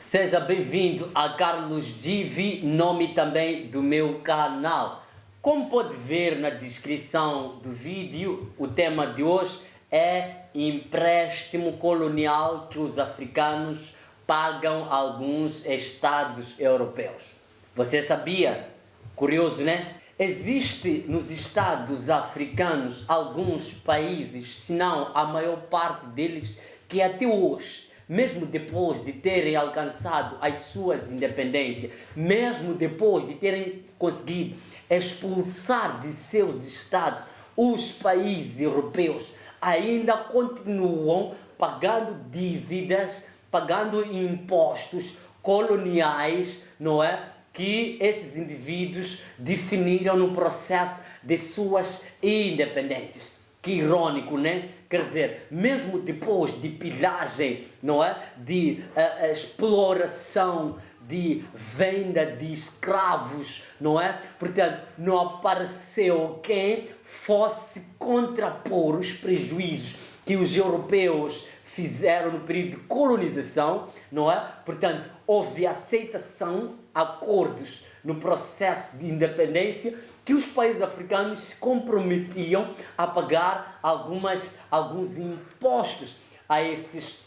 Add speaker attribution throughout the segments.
Speaker 1: Seja bem-vindo a Carlos Divi, nome também do meu canal. Como pode ver na descrição do vídeo, o tema de hoje é empréstimo colonial que os africanos pagam a alguns estados europeus. Você sabia? Curioso, né? Existe nos estados africanos alguns países, se não a maior parte deles, que até hoje, mesmo depois de terem alcançado as suas independências, mesmo depois de terem conseguido expulsar de seus estados os países europeus, ainda continuam pagando dívidas, pagando impostos coloniais, não é? Que esses indivíduos definiram no processo de suas independências. Que irônico, né? Quer dizer, mesmo depois de pilhagem, não é? De exploração, de venda de escravos, não é? Portanto, não apareceu quem fosse contrapor os prejuízos que os europeus fizeram no período de colonização, não é? Portanto, houve aceitação, acordos no processo de independência que os países africanos se comprometiam a pagar alguns impostos a esses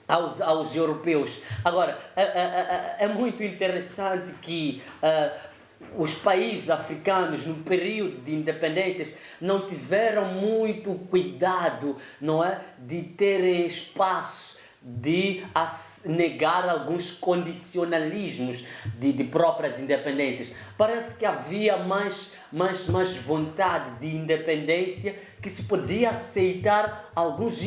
Speaker 1: aos europeus. Agora, é muito interessante que os países africanos, no período de independências, não tiveram muito cuidado, não é, de terem espaço de negar alguns condicionalismos de próprias independências. Parece que havia mais vontade de independência, que se podia aceitar alguns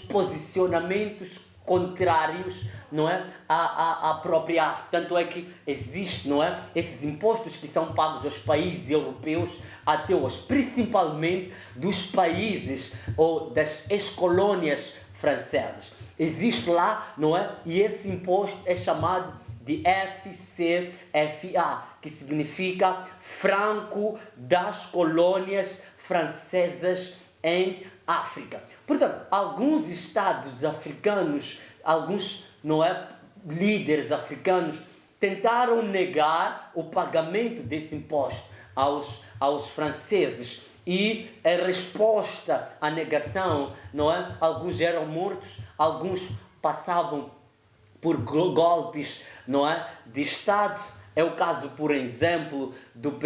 Speaker 1: posicionamentos contrários, não é, à própria África. Tanto é que existe, não é, esses impostos que são pagos aos países europeus até hoje, principalmente dos países ou das ex-colônias francesas. Existe lá, não é, e esse imposto é chamado de FCFA, que significa Franco das Colônias Francesas em África. Portanto, alguns estados africanos, alguns, não é, líderes africanos tentaram negar o pagamento desse imposto aos franceses, e em resposta à negação, não é, alguns eram mortos, alguns passavam por golpes, não é, de Estado. É o caso, por exemplo, do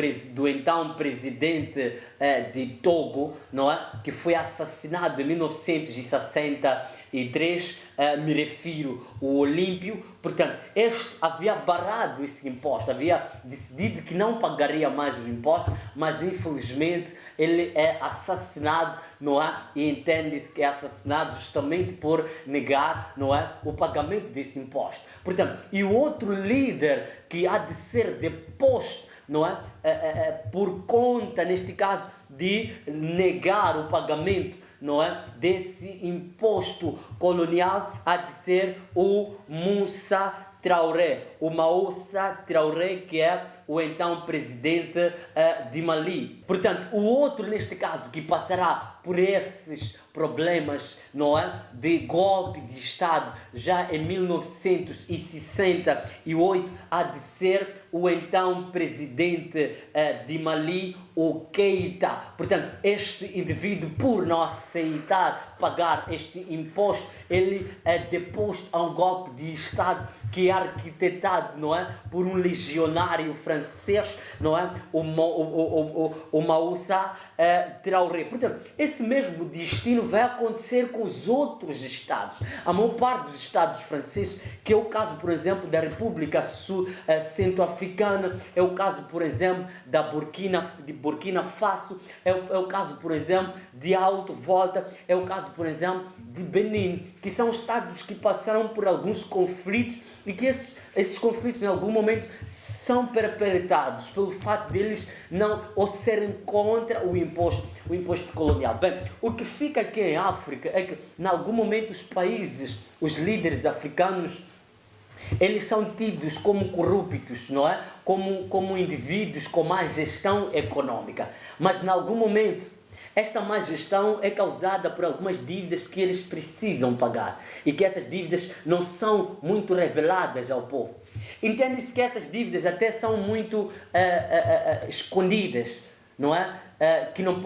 Speaker 1: então presidente de Togo, não é? Que foi assassinado em 1963, me refiro ao Olímpio. Portanto, este havia barrado esse imposto, havia decidido que não pagaria mais os impostos, mas infelizmente ele é assassinado, não é? E entende-se que é assassinado justamente por negar, não é, o pagamento desse imposto. Portanto, e o outro líder que há de ser deposto, não é, por conta, neste caso, de negar o pagamento, não é, desse imposto colonial, há de ser o Moussa Traoré, o Moussa Traoré, que é o então presidente de Mali. Portanto, o outro, neste caso, que passará por esses problemas, não é, de golpe de Estado já em 1968, há de ser o então presidente de Mali, o Keïta. Portanto, este indivíduo, por não aceitar pagar este imposto, ele é deposto a um golpe de Estado que é arquitetado, não é, por um legionário francês, não é, o Moussa Traoré. Portanto, esse mesmo destino vai acontecer com os outros estados. A maior parte dos estados franceses, que é o caso, por exemplo, da República Centro-Africana, é o caso, por exemplo, de Burkina Faso, é o caso, por exemplo, de Alto Volta, é o caso, por exemplo, de Benin, que são estados que passaram por alguns conflitos e que esses conflitos, em algum momento, são perpetrados pelo fato deles não ou serem contra o imposto colonial. Bem, o que fica aqui em África é que, em algum momento, os países, os líderes africanos, eles são tidos como corruptos, não é? Como indivíduos com má gestão econômica. Mas, em algum momento, Esta má gestão é causada por algumas dívidas que eles precisam pagar e que essas dívidas não são muito reveladas ao povo. Entende-se que essas dívidas até são muito escondidas, não é? Que não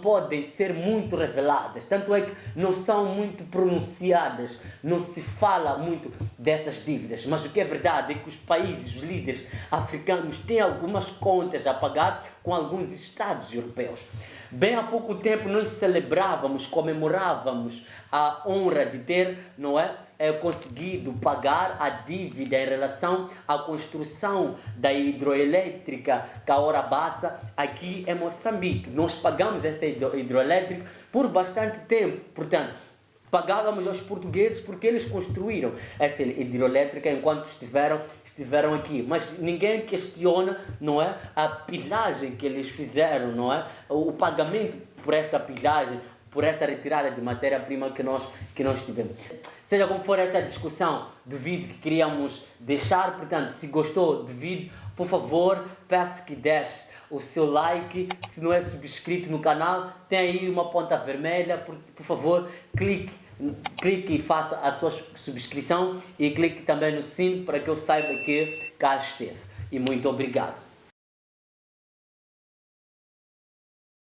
Speaker 1: podem ser muito reveladas, tanto é que não são muito pronunciadas, não se fala muito dessas dívidas, mas o que é verdade é que os países, os líderes africanos têm algumas contas a pagar com alguns estados europeus. Bem há pouco tempo nós celebrávamos, comemorávamos a honra de ter, não é, conseguido pagar a dívida em relação à construção da hidroelétrica Cahora Bassa aqui em Moçambique. Nós pagamos essa hidroelétrica por bastante tempo, portanto, pagávamos aos portugueses porque eles construíram essa hidroelétrica enquanto estiveram aqui. Mas ninguém questiona, não é, a pilhagem que eles fizeram, não é, o pagamento por esta pilhagem, por essa retirada de matéria-prima que nós tivemos. Seja como for essa discussão do vídeo que queríamos deixar, portanto, se gostou do vídeo, por favor, peço que deixe o seu like. Se não é subscrito no canal, tem aí uma ponta vermelha, por favor, clique e faça a sua subscrição e clique também no sino para que eu saiba que cá esteve. E muito obrigado.